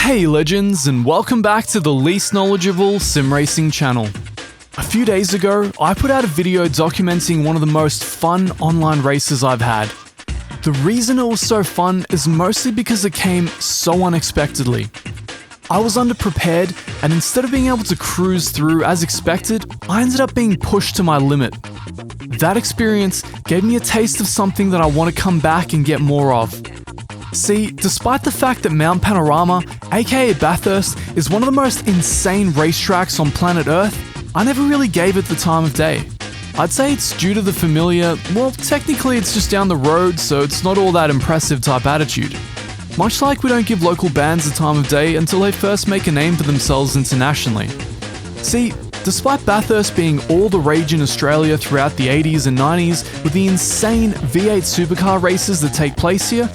Hey legends, and welcome back to the least knowledgeable sim racing channel. A few days ago, I put out a video documenting one of the most fun online races I've had. The reason it was so fun is mostly because it came so unexpectedly. I was underprepared, and instead of being able to cruise through as expected, I ended up being pushed to my limit. That experience gave me a taste of something that I want to come back and get more of. See, despite the fact that Mount Panorama, aka Bathurst, is one of the most insane racetracks on planet Earth, I never really gave it the time of day. I'd say it's due to the familiar, well, technically it's just down the road, so it's not all that impressive type attitude. Much like we don't give local bands the time of day until they first make a name for themselves internationally. See, despite Bathurst being all the rage in Australia throughout the 80s and 90s with the insane V8 supercar races that take place here,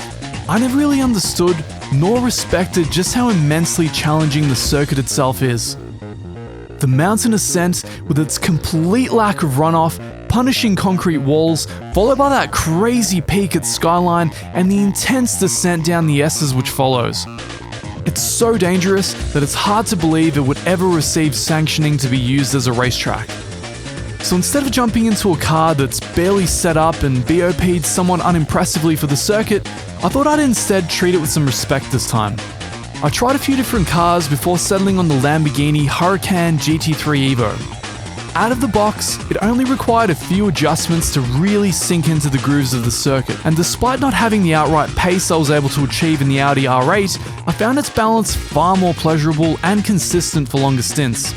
I never really understood nor respected just how immensely challenging the circuit itself is. The mountain ascent, with its complete lack of runoff, punishing concrete walls, followed by that crazy peak at Skyline and the intense descent down the S's which follows. It's so dangerous that it's hard to believe it would ever receive sanctioning to be used as a racetrack. So instead of jumping into a car that's barely set up and BOP'd somewhat unimpressively for the circuit, I thought I'd instead treat it with some respect this time. I tried a few different cars before settling on the Lamborghini Huracan GT3 Evo. Out of the box, it only required a few adjustments to really sink into the grooves of the circuit, and despite not having the outright pace I was able to achieve in the Audi R8, I found its balance far more pleasurable and consistent for longer stints.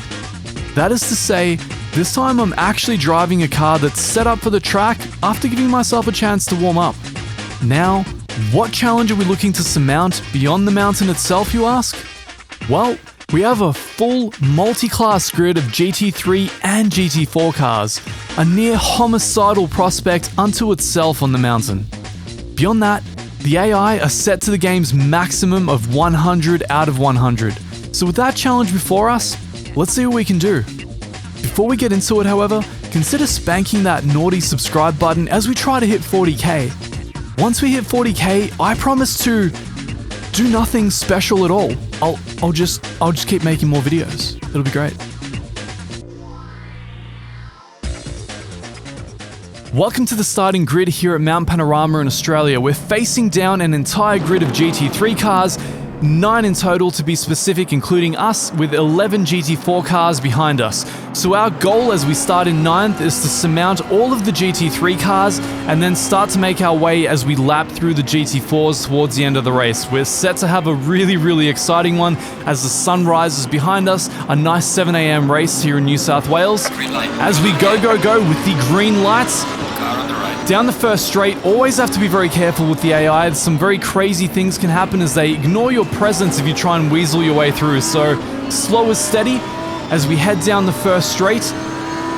That is to say, this time I'm actually driving a car that's set up for the track after giving myself a chance to warm up. Now, what challenge are we looking to surmount beyond the mountain itself, you ask? Well, we have a full multi-class grid of GT3 and GT4 cars, a near homicidal prospect unto itself on the mountain. Beyond that, the AI are set to the game's maximum of 100 out of 100. So with that challenge before us, let's see what we can do. Before we get into it, however, consider spanking that naughty subscribe button as we try to hit 40k. Once we hit 40k, I promise to do nothing special at all. I'll just keep making more videos. It'll be great. Welcome to the starting grid here at Mount Panorama in Australia. We're facing down an entire grid of GT3 cars, 9 in total to be specific, including us, with 11 GT4 cars behind us. So our goal as we start in 9th is to surmount all of the GT3 cars and then start to make our way as we lap through the GT4s towards the end of the race. We're set to have a really exciting one as the sun rises behind us, a nice 7 AM race here in New South Wales. As we go with the green lights, down the first straight, always have to be very careful with the AI. Some very crazy things can happen as they ignore your presence if you try and weasel your way through. So slow is steady as we head down the first straight,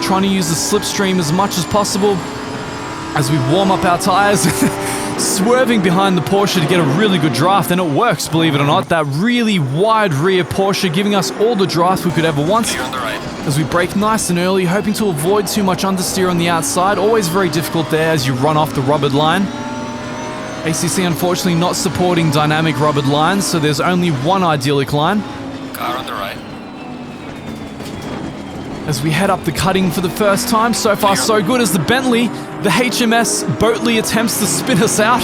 trying to use the slipstream as much as possible as we warm up our tires, swerving behind the Porsche to get a really good draft, and it works, believe it or not. That really wide rear Porsche giving us all the draft we could ever want. As we brake nice and early, hoping to avoid too much understeer on the outside. Always very difficult there as you run off the rubbered line. ACC unfortunately not supporting dynamic rubbered lines, so there's only one idyllic line. Car on the right. As we head up the cutting for the first time, so far so good as the Bentley, the HMS Boatley attempts to spin us out.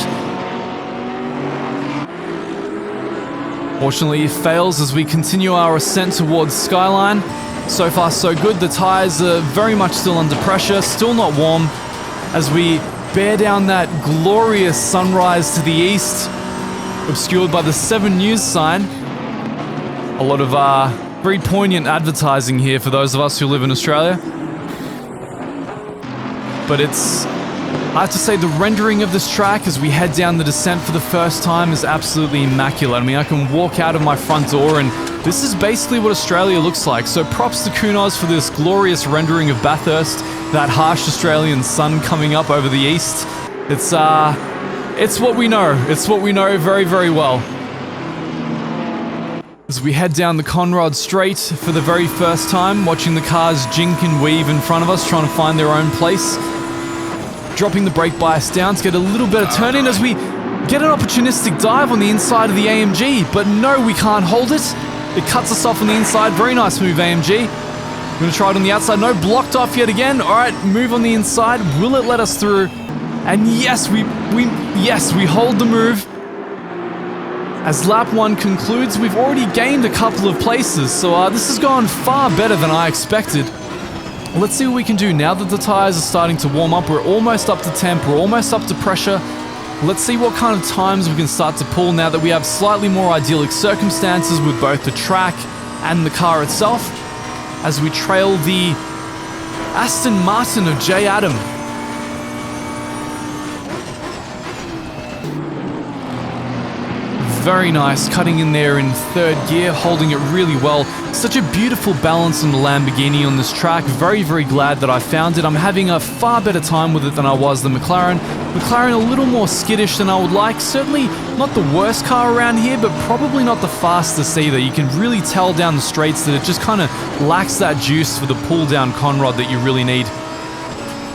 Fortunately, it fails as we continue our ascent towards Skyline. So far so good, the tyres are very much still under pressure, still not warm, as we bear down that glorious sunrise to the east, obscured by the 7 News sign. A lot of very poignant advertising here for those of us who live in Australia. But I have to say, the rendering of this track as we head down the descent for the first time is absolutely immaculate. I mean, I can walk out of my front door and this is basically what Australia looks like. So props to Kunos for this glorious rendering of Bathurst, that harsh Australian sun coming up over the east. It's what we know. It's what we know very well. As we head down the Conrod Straight for the very first time, watching the cars jink and weave in front of us, trying to find their own place. Dropping the brake bias down to get a little better turn in as we get an opportunistic dive on the inside of the AMG, but no, we can't hold it. It cuts us off on the inside. Very nice move, AMG. We're going to try it on the outside. No, blocked off yet again. All right, move on the inside. Will it let us through? And yes, we hold the move. As lap 1 concludes, we've already gained a couple of places, so this has gone far better than I expected. Let's see what we can do now that the tires are starting to warm up. We're almost up to temp, we're almost up to pressure. Let's see what kind of times we can start to pull now that we have slightly more idyllic circumstances with both the track and the car itself, as we trail the Aston Martin of J. Adam. Very nice, cutting in there in 3rd gear, holding it really well. Such a beautiful balance on the Lamborghini on this track. Very, very glad that I found it. I'm having a far better time with it than I was the McLaren. McLaren a little more skittish than I would like. Certainly not the worst car around here, but probably not the fastest either. You can really tell down the straights that it just kind of lacks that juice for the pull down conrod that you really need.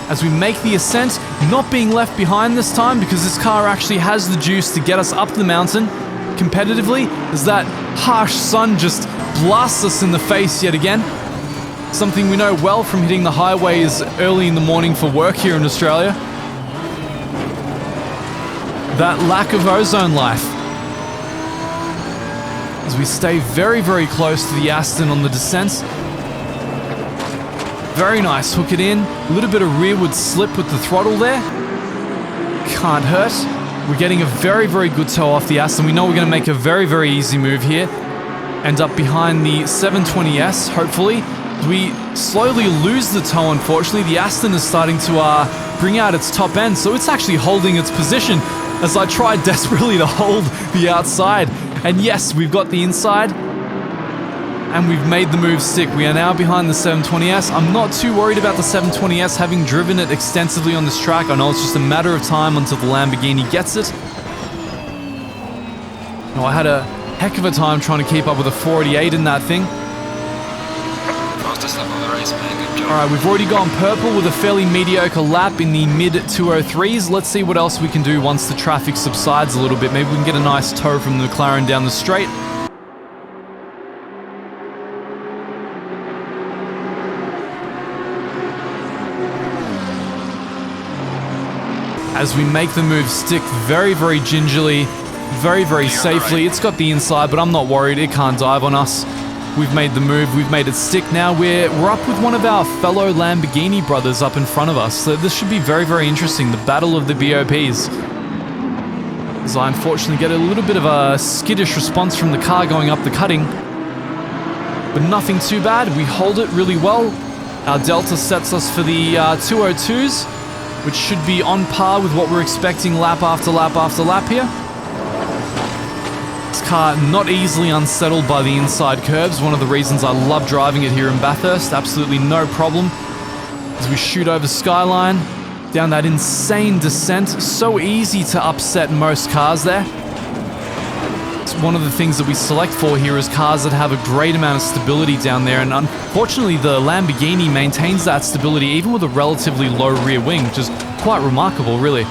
As we make the ascent, not being left behind this time because this car actually has the juice to get us up the mountain competitively, as that harsh sun just blasts us in the face yet again. Something we know well from hitting the highways early in the morning for work here in Australia. That lack of ozone life. As we stay very, very close to the Aston on the descent. Very nice, hook it in. A little bit of rearward slip with the throttle there. Can't hurt. We're getting a very, very good toe off the Aston. We know we're going to make a very, very easy move here. End up behind the 720S, hopefully. We slowly lose the toe, unfortunately. The Aston is starting to bring out its top end, so it's actually holding its position as I try desperately to hold the outside. And yes, we've got the inside, and we've made the move stick. We are now behind the 720S. I'm not too worried about the 720S, having driven it extensively on this track. I know it's just a matter of time until the Lamborghini gets it. No, I had a heck of a time trying to keep up with a 488 in that thing. Fastest lap of the race, man. Good job. Alright, we've already gone purple with a fairly mediocre lap in the mid-203s. Let's see what else we can do once the traffic subsides a little bit. Maybe we can get a nice tow from the McLaren down the straight. As we make the move stick very, very gingerly, very, very safely. It's got the inside, but I'm not worried. It can't dive on us. We've made the move. We've made it stick now. We're up with one of our fellow Lamborghini brothers up in front of us. So this should be very, very interesting. The battle of the BOPs. As I unfortunately get a little bit of a skittish response from the car going up the cutting. But nothing too bad. We hold it really well. Our Delta sets us for the 202s, which should be on par with what we're expecting lap after lap after lap here. This car not easily unsettled by the inside curves, one of the reasons I love driving it here in Bathurst. Absolutely no problem. As we shoot over Skyline, down that insane descent, so easy to upset most cars there. It's one of the things that we select for here is cars that have a great amount of stability down there, and unfortunately the Lamborghini maintains that stability even with a relatively low rear wing, which is quite remarkable, really.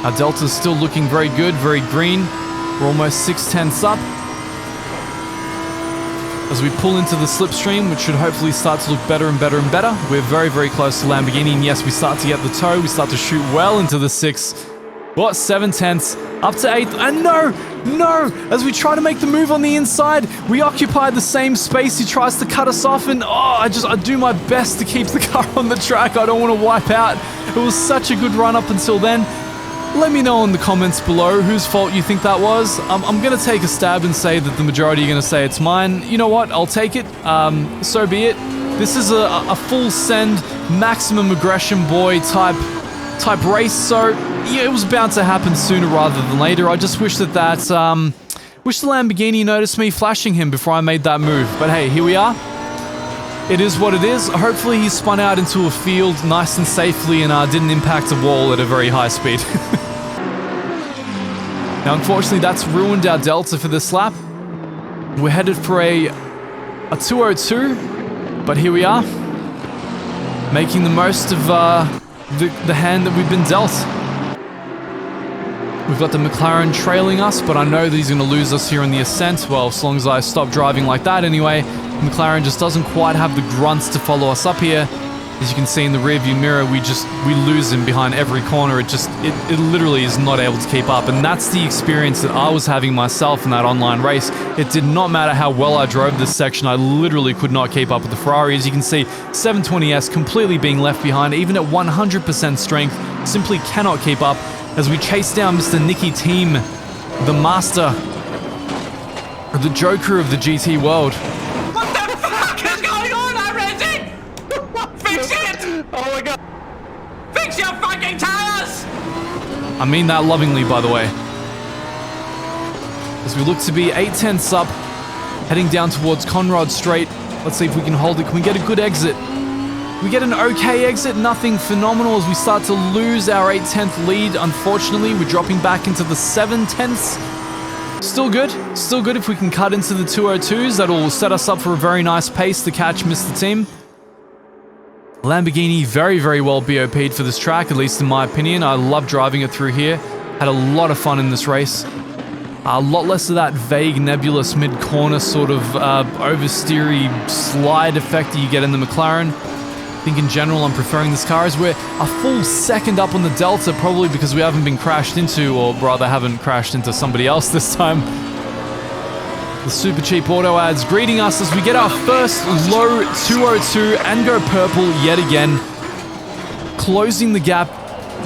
Our Delta's still looking very good, very green. We're almost 6/10ths up. As we pull into the slipstream, which should hopefully start to look better and better and better. We're very, very close to Lamborghini, and yes, we start to get the tow. We start to shoot well into the 7/10ths, up to 8th, and no! As we try to make the move on the inside, we occupy the same space. He tries to cut us off, and I do my best to keep the car on the track. I don't want to wipe out. It was such a good run up until then. Let me know in the comments below whose fault you think that was. I'm going to take a stab and say that the majority are going to say it's mine. You know what? I'll take it. So be it. This is a full send, maximum aggression boy type race, so yeah, it was bound to happen sooner rather than later. I just wish that wish the Lamborghini noticed me flashing him before I made that move. But hey, here we are. It is what it is. Hopefully he spun out into a field nice and safely and didn't impact a wall at a very high speed. Now, unfortunately, that's ruined our Delta for this lap. We're headed for a 202, but here we are, making the most of the hand that we've been dealt. We've got the McLaren trailing us, but I know that he's going to lose us here on the ascent. Well, as long as I stop driving like that anyway. McLaren just doesn't quite have the grunts to follow us up here. As you can see in the rearview mirror, we lose him behind every corner. It literally is not able to keep up, and that's the experience that I was having myself in that online race. It did not matter how well I drove this section, I literally could not keep up with the Ferrari. As you can see, 720S completely being left behind, even at 100% strength, simply cannot keep up as we chase down Mr. Nicky Team, the master, the Joker of the GT world. Oh my god! Fix your fucking tires! I mean that lovingly, by the way. As we look to be 8/10 up, heading down towards Conrod Straight. Let's see if we can hold it. Can we get a good exit? We get an okay exit, nothing phenomenal as we start to lose our 8/10 lead. Unfortunately, we're dropping back into the 7/10. Still good if we can cut into the 202s. That'll set us up for a very nice pace to catch Mr. Team. Lamborghini very, very well BOP'd for this track, at least in my opinion. I love driving it through here. Had a lot of fun in this race. A lot less of that vague, nebulous mid-corner sort of oversteery slide effect that you get in the McLaren. I think in general I'm preferring this car as we're a full second up on the Delta, probably because we haven't been crashed into, or rather haven't crashed into somebody else this time. The super cheap auto ads greeting us as we get our first low 202 and go purple yet again. Closing the gap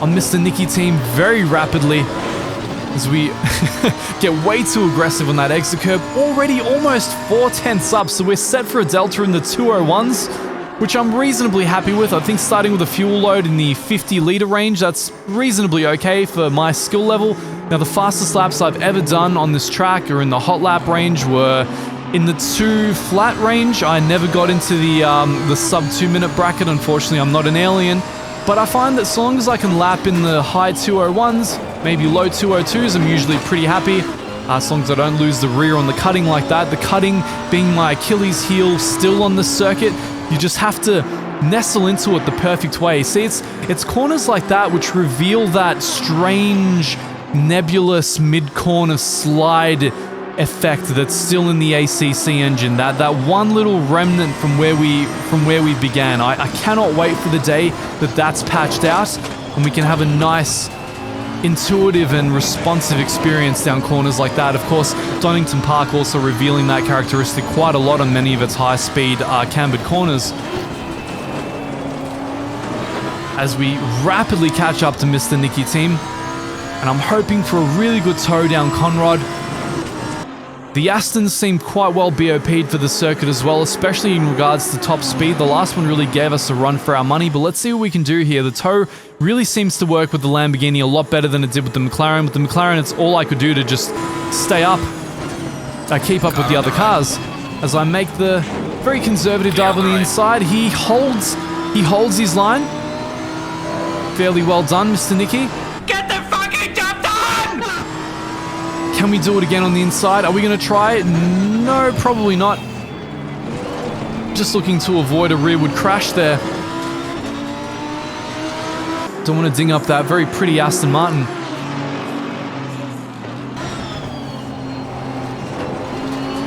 on Mr. Nicky Team very rapidly as we get way too aggressive on that exit curb. Already almost 4/10 up, so we're set for a Delta in the 201s, which I'm reasonably happy with. I think starting with a fuel load in the 50-litre range, that's reasonably okay for my skill level. Now, the fastest laps I've ever done on this track or in the hot lap range were in the 2 flat range. I never got into the sub 2-minute bracket. Unfortunately, I'm not an alien. But I find that so long as I can lap in the high 201s, maybe low 202s, I'm usually pretty happy. As long as I don't lose the rear on the cutting like that. The cutting being my Achilles heel still on the circuit. You just have to nestle into it the perfect way. See, it's corners like that which reveal that strange, nebulous mid-corner slide effect that's still in the ACC engine. That one little remnant from where we began. I cannot wait for the day that that's patched out and we can have a nice, intuitive and responsive experience down corners like that. Of course, Donington Park also revealing that characteristic quite a lot on many of its high-speed cambered corners. As we rapidly catch up to Mr. Nicky Team, and I'm hoping for a really good tow down Conrod. The Astons seem quite well BOP'd for the circuit as well, especially in regards to top speed. The last one really gave us a run for our money, but let's see what we can do here. The tow really seems to work with the Lamborghini a lot better than it did with the McLaren. With the McLaren, it's all I could do to just stay up. I keep up with the other cars. As I make the very conservative dive on the inside, he holds his line. Fairly well done, Mr. Nicky. Get the fucking job done! Can we do it again on the inside? Are we going to try it? No, probably not. Just looking to avoid a rearward crash there. Don't want to ding up that very pretty Aston Martin.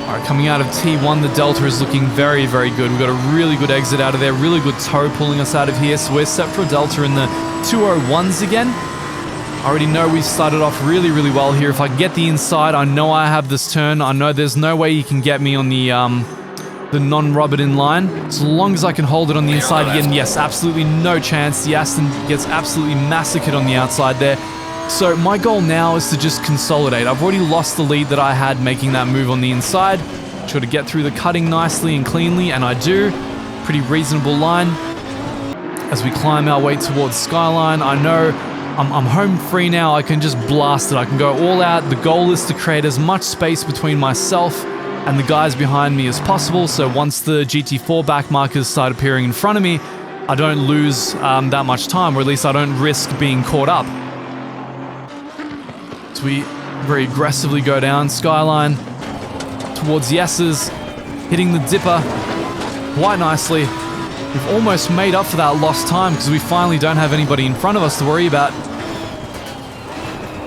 Alright, coming out of T1, the Delta is looking very, very good. We've got a really good exit out of there, really good tow pulling us out of here. So we're set for a Delta in the 201s again. I already know we started off really, really well here. If I get the inside, I know I have this turn. I know there's no way you can get me on the non-rubbered in line. So long as I can hold it on the inside again, yes, absolutely no chance. The Aston gets absolutely massacred on the outside there. So my goal now is to just consolidate. I've already lost the lead that I had making that move on the inside. Try to get through the cutting nicely and cleanly, and I do. Pretty reasonable line. As we climb our way towards Skyline, I know I'm home free now. I can just blast it. I can go all out. The goal is to create as much space between myself and the guys behind me as possible, so once the GT4 back markers start appearing in front of me, I don't lose that much time, or at least I don't risk being caught up. So we very aggressively go down Skyline towards the S's, hitting the dipper quite nicely. We've almost made up for that lost time because we finally don't have anybody in front of us to worry about.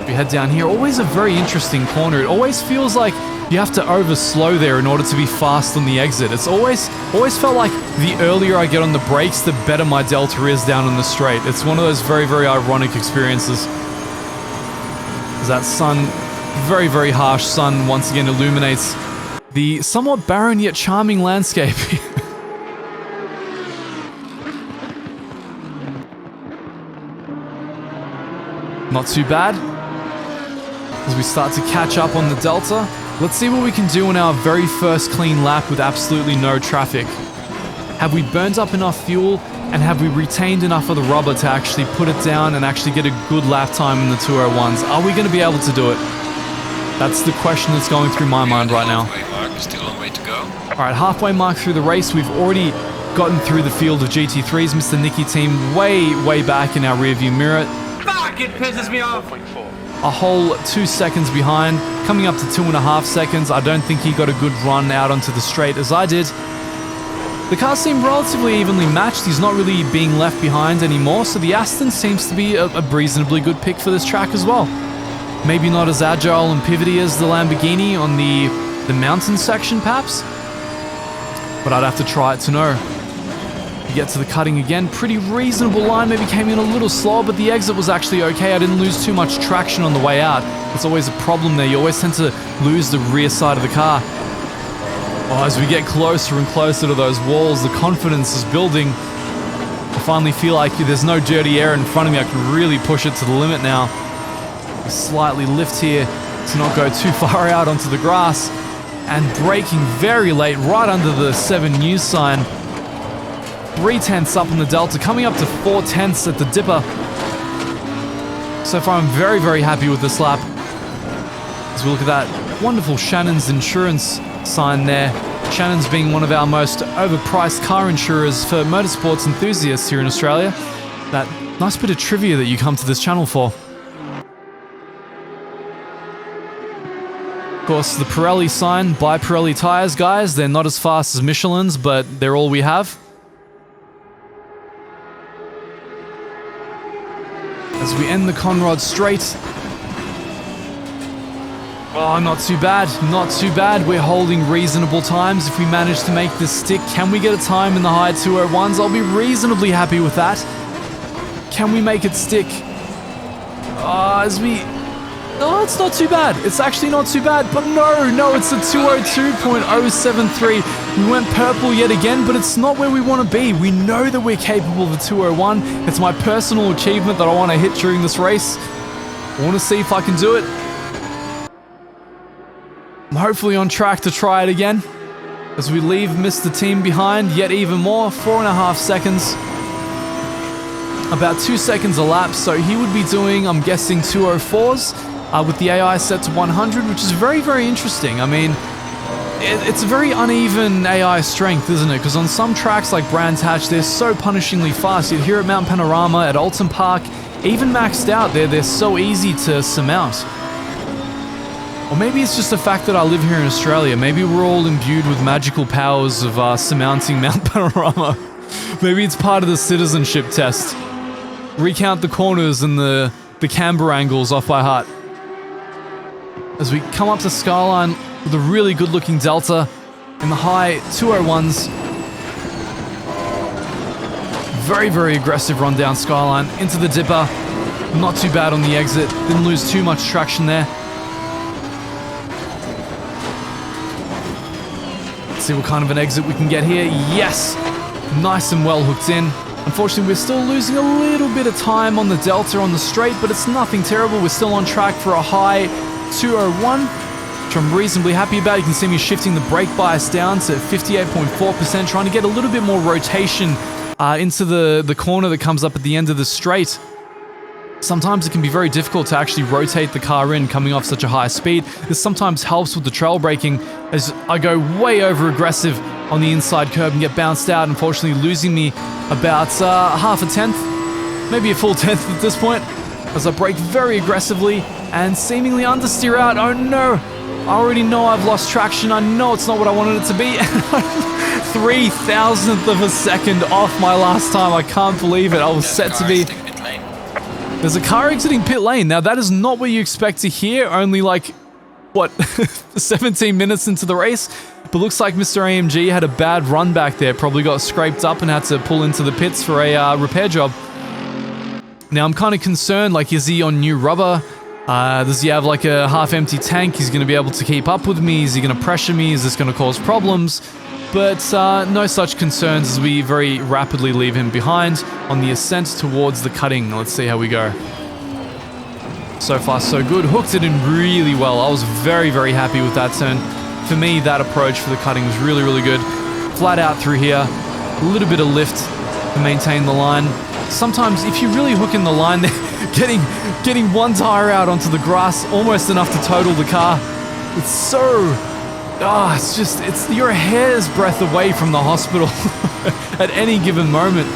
We head down here. Always a very interesting corner. It always feels like you have to over slow there in order to be fast on the exit. It's always felt like the earlier I get on the brakes, the better my delta is down on the straight. It's one of those very, very ironic experiences. As that sun, very, very harsh sun, once again illuminates the somewhat barren yet charming landscape. Not too bad. As we start to catch up on the delta, let's see what we can do on our very first clean lap with absolutely no traffic. Have we burned up enough fuel, and have we retained enough of the rubber to actually put it down and actually get a good lap time in the 201s? Are we going to be able to do it? That's the question that's going through my mind right now. Still a long way to go. Alright, halfway mark through the race. We've already gotten through the field of GT3s. Mr. Nicky team way back in our rearview mirror. Fuck, it pisses me off. A whole 2 seconds behind, coming up to 2.5 seconds. I don't think he got a good run out onto the straight as I did. The cars seem relatively evenly matched. He's not really being left behind anymore, so the Aston seems to be a reasonably good pick for this track as well. Maybe not as agile and pivoty as the Lamborghini on the mountain section, perhaps, but I'd have to try it to know. You get to the cutting again, pretty reasonable line, maybe came in a little slow, but the exit was actually okay. I didn't lose too much traction on the way out. It's always a problem there. You always tend to lose the rear side of the car. Oh, as we get closer and closer to those walls, the confidence is building. I finally feel like there's no dirty air in front of me. I can really push it to the limit now. Slightly lift here to not go too far out onto the grass, and braking very late right under the 7 news sign. 3/10 up on the delta, coming up to 4/10 at the dipper. So far I'm very happy with this lap. As we look at that wonderful Shannon's insurance sign there. Shannon's being one of our most overpriced car insurers for motorsports enthusiasts here in Australia. That nice bit of trivia that you come to this channel for. Of course, the Pirelli sign, buy Pirelli tires, guys. They're not as fast as Michelin's, but they're all we have. As we end the Conrod straight. Oh, not too bad, not too bad. We're holding reasonable times. If we manage to make this stick, can we get a time in the high 201s? I'll be reasonably happy with that. Can we make it stick? Oh, it's not too bad. It's actually not too bad, but no, it's a 202.073. We went purple yet again, but it's not where we want to be. We know that we're capable of a 201. It's my personal achievement that I want to hit during this race. I want to see if I can do it. I'm hopefully on track to try it again. As we leave Mr. Team behind yet even more, 4.5 seconds. About 2 seconds a lap, so he would be doing, I'm guessing, 204s. With the AI set to 100, which is very interesting. I mean, it's a very uneven AI strength, isn't it? Because on some tracks like Brands Hatch, they're so punishingly fast. Yet here at Mount Panorama, at Alton Park, even maxed out, they're so easy to surmount. Or maybe it's just the fact that I live here in Australia. Maybe we're all imbued with magical powers of surmounting Mount Panorama. Maybe it's part of the citizenship test. Recount the corners and the camber angles off by heart. As we come up to Skyline with a really good looking delta in the high 201s. Very aggressive run down Skyline into the dipper. Not too bad on the exit. Didn't lose too much traction there. Let's see what kind of an exit we can get here. Yes! Nice and well hooked in. Unfortunately, we're still losing a little bit of time on the delta on the straight, but it's nothing terrible. We're still on track for a high 201, which I'm reasonably happy about. You can see me shifting the brake bias down to 58.4%, trying to get a little bit more rotation into the corner that comes up at the end of the straight. Sometimes it can be very difficult to actually rotate the car in coming off such a high speed. This sometimes helps with the trail braking as I go way over aggressive on the inside curb and get bounced out, unfortunately losing me about half a tenth, maybe a full tenth at this point, as I brake very aggressively and seemingly understeer out. Oh no, I already know I've lost traction. I know it's not what I wanted it to be. 3,000th of a second off my last time. I can't believe it. I was set to be There's a car exiting pit lane. Now, that is not what you expect to hear, only like, what, 17 minutes into the race? But looks like Mr. AMG had a bad run back there, probably got scraped up and had to pull into the pits for a repair job. Now, I'm kind of concerned, like, is he on new rubber? Does he have like a half-empty tank? He's going to be able to keep up with me? Is he going to pressure me? Is this going to cause problems? But no such concerns as we very rapidly leave him behind on the ascent towards the cutting. Let's see how we go. So far, so good. Hooked it in really well. I was very, very happy with that turn. For me, that approach for the cutting was really, really good. Flat out through here. A little bit of lift to maintain the line. Sometimes, if you really hook in the line, getting one tire out onto the grass, almost enough to total the car. It's so... you're a hair's breadth away from the hospital at any given moment.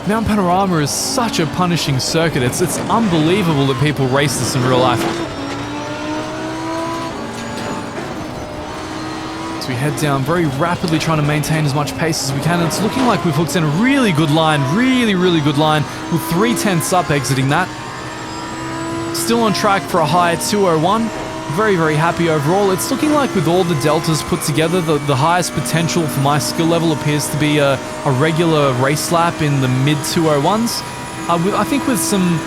Mount Panorama is such a punishing circuit. It's unbelievable that people race this in real life. So we head down very rapidly, trying to maintain as much pace as we can. And it's looking like we've hooked in a really good line, really, really good line, with 3/10 up exiting that. Still on track for a high 2:01. Very, very happy overall. It's looking like with all the deltas put together, the highest potential for my skill level appears to be a regular race lap in the mid 2:01s. I think with some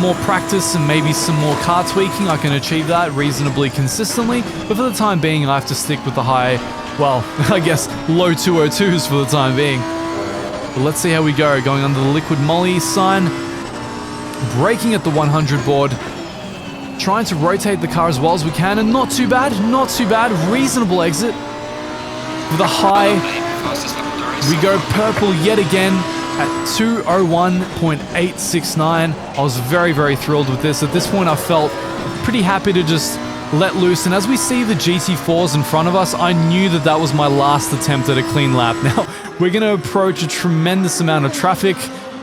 more practice and maybe some more car tweaking, I can achieve that reasonably consistently. But for the time being, I have to stick with the high, well, I guess low 202s for the time being. But let's see how we go. Going under the liquid molly sign, braking at the 100 board. Trying to rotate the car as well as we can, and not too bad, not too bad. Reasonable exit. With a high, we go purple yet again at 2:01.869. I was very, very thrilled with this. At this point, I felt pretty happy to just let loose. And as we see the GT4s in front of us, I knew that that was my last attempt at a clean lap. Now, we're going to approach a tremendous amount of traffic.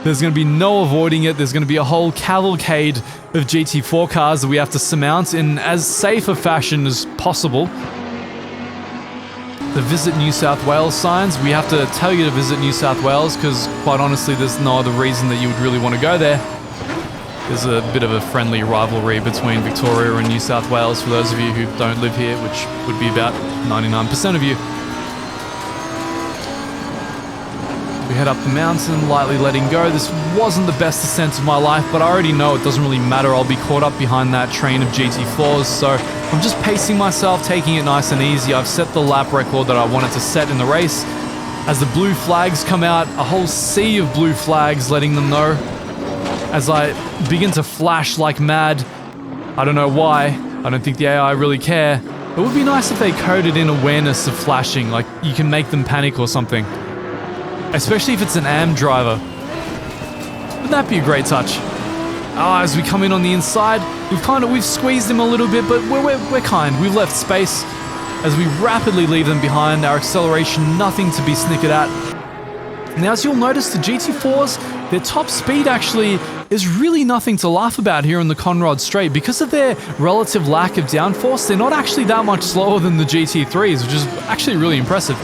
There's going to be no avoiding it. There's going to be a whole cavalcade of GT4 cars that we have to surmount in as safe a fashion as possible. The Visit New South Wales signs, we have to tell you to visit New South Wales because, quite honestly, there's no other reason that you would really want to go there. There's a bit of a friendly rivalry between Victoria and New South Wales for those of you who don't live here, which would be about 99% of you. We head up the mountain, lightly letting go. This wasn't the best ascent of my life, but I already know it doesn't really matter. I'll be caught up behind that train of GT4s, so I'm just pacing myself, taking it nice and easy. I've set the lap record that I wanted to set in the race. As the blue flags come out, a whole sea of blue flags letting them know. As I begin to flash like mad, I don't know why. I don't think the AI really care. It would be nice if they coded in awareness of flashing, like you can make them panic or something. Especially if it's an AM driver. Wouldn't that be a great touch? As we come in on the inside, we've squeezed them a little bit, but we're kind. We've left space. As we rapidly leave them behind, our acceleration, nothing to be snickered at. Now, as you'll notice, the GT4s, their top speed actually is really nothing to laugh about here in the Conrod Straight. Because of their relative lack of downforce, they're not actually that much slower than the GT3s, which is actually really impressive.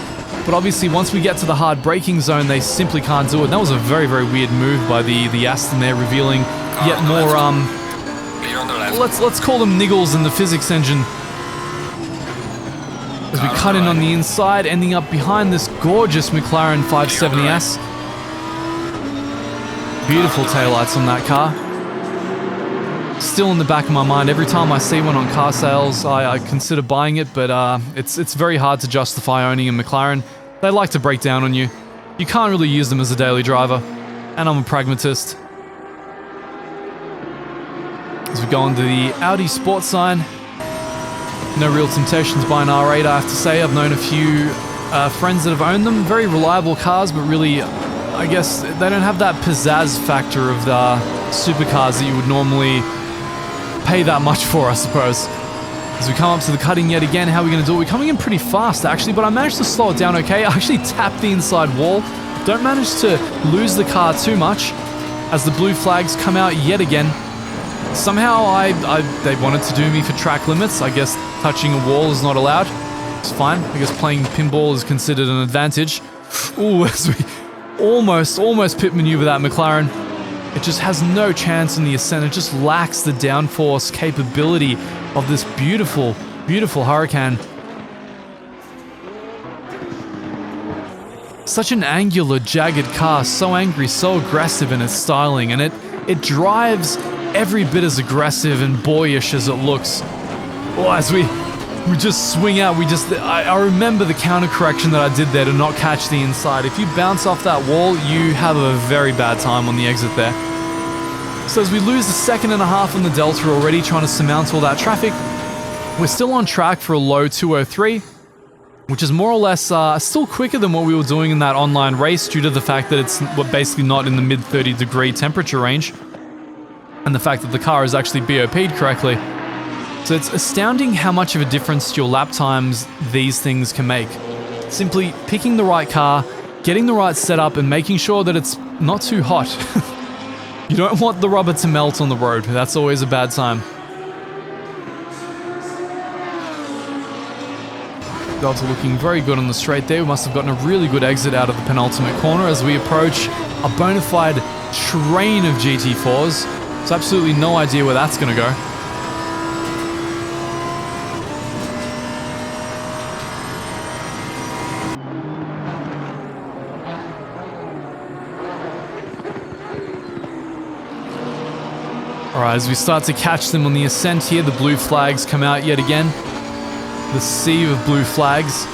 But obviously, once we get to the hard braking zone, they simply can't do it. And that was a very, very weird move by the Aston there, revealing yet more, let's call them niggles in the physics engine. As we cut in on the inside, ending up behind this gorgeous McLaren 570S. Beautiful taillights on that car. Still in the back of my mind, every time I see one on car sales, I consider buying it, but it's very hard to justify owning a McLaren. They like to break down on you. You can't really use them as a daily driver, and I'm a pragmatist. As we go onto the Audi Sport sign, no real temptations by an R8, I have to say. I've known a few friends that have owned them. Very reliable cars, but really, I guess, they don't have that pizzazz factor of the supercars that you would normally pay that much for, I suppose. As we come up to the cutting yet again, how are we going to do it? We're coming in pretty fast, actually, but I managed to slow it down okay. I actually tapped the inside wall. Don't manage to lose the car too much as the blue flags come out yet again. Somehow they wanted to do me for track limits. I guess touching a wall is not allowed. It's fine. I guess playing pinball is considered an advantage. Ooh, as we almost pit maneuver that McLaren. It just has no chance in the ascent. It just lacks the downforce capability of this beautiful, beautiful Hurricane. Such an angular, jagged car, so angry, so aggressive in its styling, and it drives every bit as aggressive and boyish as it looks. Oh, as we just swing out, I remember the counter correction that I did there to not catch the inside. If you bounce off that wall, you have a very bad time on the exit there. So as we lose a second and a half on the Delta already, trying to surmount all that traffic, we're still on track for a low 203, which is more or less still quicker than what we were doing in that online race due to the fact that it's basically not in the mid 30 degree temperature range, and the fact that the car is actually BOP'd correctly. So it's astounding how much of a difference to your lap times these things can make. Simply picking the right car, getting the right setup, and making sure that it's not too hot. You don't want the rubber to melt on the road. That's always a bad time. Delta looking very good on the straight there. We must have gotten a really good exit out of the penultimate corner as we approach a bona fide train of GT4s. So absolutely no idea where that's going to go. Alright, as we start to catch them on the ascent here, the blue flags come out yet again. The sea of blue flags.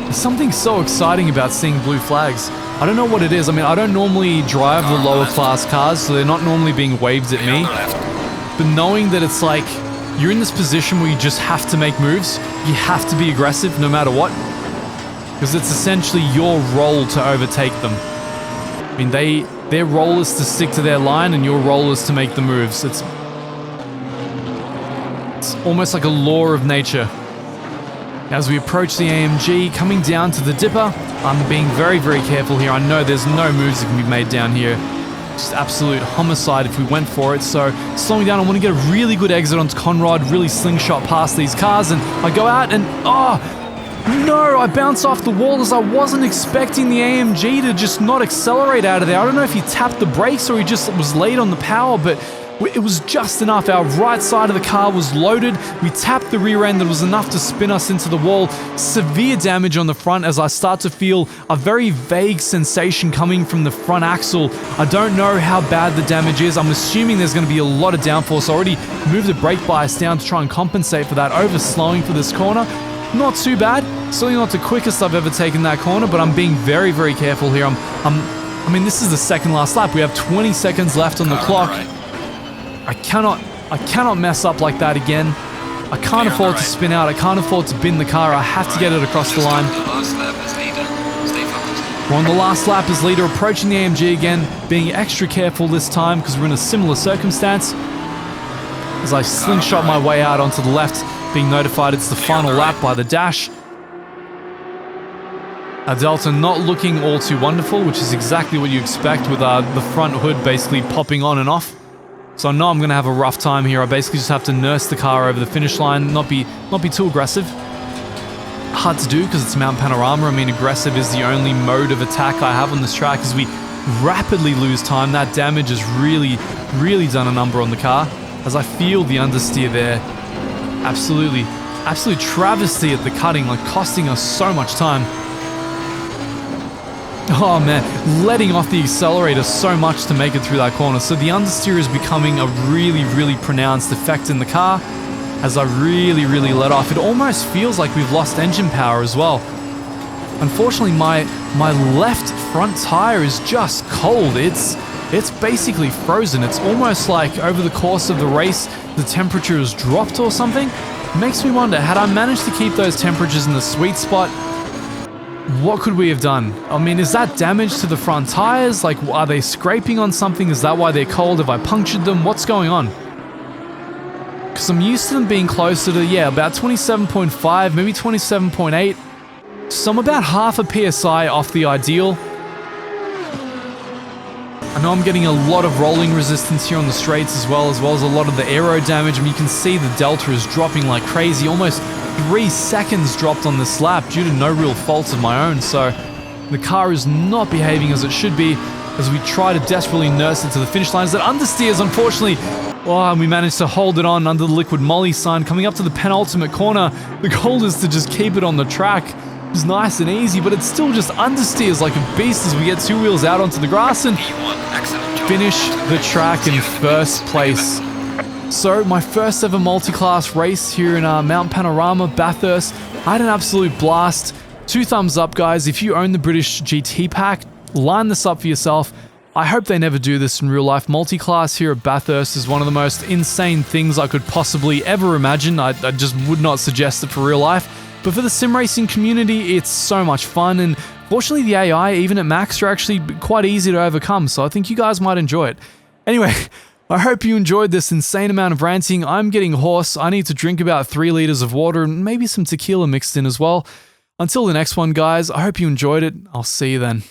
There's something so exciting about seeing blue flags. I don't know what it is. I mean, I don't normally drive the lower class cars, so they're not normally being waved at me. But knowing that it's like, you're in this position where you just have to make moves, you have to be aggressive no matter what. Because it's essentially your role to overtake them. I mean, their role is to stick to their line, and your role is to make the moves. It's almost like a law of nature. As we approach the AMG, coming down to the dipper, I'm being very, very careful here. I know there's no moves that can be made down here. Just absolute homicide if we went for it. So slowing down, I want to get a really good exit onto Conrad, really slingshot past these cars, and I go out and, oh, no, I bounced off the wall as I wasn't expecting the AMG to just not accelerate out of there. I don't know if he tapped the brakes or he just was late on the power, but it was just enough. Our right side of the car was loaded. We tapped the rear end that was enough to spin us into the wall. Severe damage on the front as I start to feel a very vague sensation coming from the front axle. I don't know how bad the damage is. I'm assuming there's going to be a lot of downforce. I already moved the brake bias down to try and compensate for that overslowing for this corner. Not too bad. Certainly not the quickest I've ever taken that corner, but I'm being very, very careful here. I mean, this is the second last lap. We have 20 seconds left on the clock. I cannot mess up like that again. I can't afford to spin out. I can't afford to bin the car. I have to get it across the line. We're on the last lap as leader, approaching the AMG again, being extra careful this time because we're in a similar circumstance. As I slingshot my way out onto the left, being notified it's the final lap by the dash. Our Delta not looking all too wonderful, which is exactly what you expect with the front hood basically popping on and off. So I know I'm going to have a rough time here. I basically just have to nurse the car over the finish line, not be too aggressive. Hard to do because it's Mount Panorama. I mean, aggressive is the only mode of attack I have on this track as we rapidly lose time. That damage has really, really done a number on the car. As I feel the understeer there, absolute travesty at the cutting, like costing us so much time. Oh man, letting off the accelerator so much to make it through that corner. So the understeer is becoming a really, really pronounced effect in the car as I really, really let off. It almost feels like we've lost engine power as well. Unfortunately, my left front tire is just cold. It's basically frozen. It's almost like over the course of the race, the temperature has dropped or something. It makes me wonder, had I managed to keep those temperatures in the sweet spot, what could we have done? I mean, is that damage to the front tires? Like, are they scraping on something? Is that why they're cold? Have I punctured them? What's going on? Because I'm used to them being closer to, yeah, about 27.5, maybe 27.8. So I'm about half a PSI off the ideal. I know I'm getting a lot of rolling resistance here on the straights as well as a lot of the aero damage. I mean, you can see the Delta is dropping like crazy. Almost 3 seconds dropped on this lap due to no real fault of my own. So The car is not behaving as it should be as we try to desperately nurse it to the finish line. As it understeers, unfortunately. Oh, and we managed to hold it on under the liquid moly sign. Coming up to the penultimate corner, the goal is to just keep it on the track. It's nice and easy, but it still just understeers like a beast as we get two wheels out onto the grass and finish the track in first place. So, my first ever multi-class race here in Mount Panorama, Bathurst. I had an absolute blast. 2 thumbs up, guys. If you own the British GT pack, line this up for yourself. I hope they never do this in real life. Multi-class here at Bathurst is one of the most insane things I could possibly ever imagine. I just would not suggest it for real life. But for the sim racing community, it's so much fun, and fortunately the AI, even at max, are actually quite easy to overcome, so I think you guys might enjoy it. Anyway, I hope you enjoyed this insane amount of ranting. I'm getting hoarse. I need to drink about 3 liters of water and maybe some tequila mixed in as well. Until the next one, guys, I hope you enjoyed it. I'll see you then.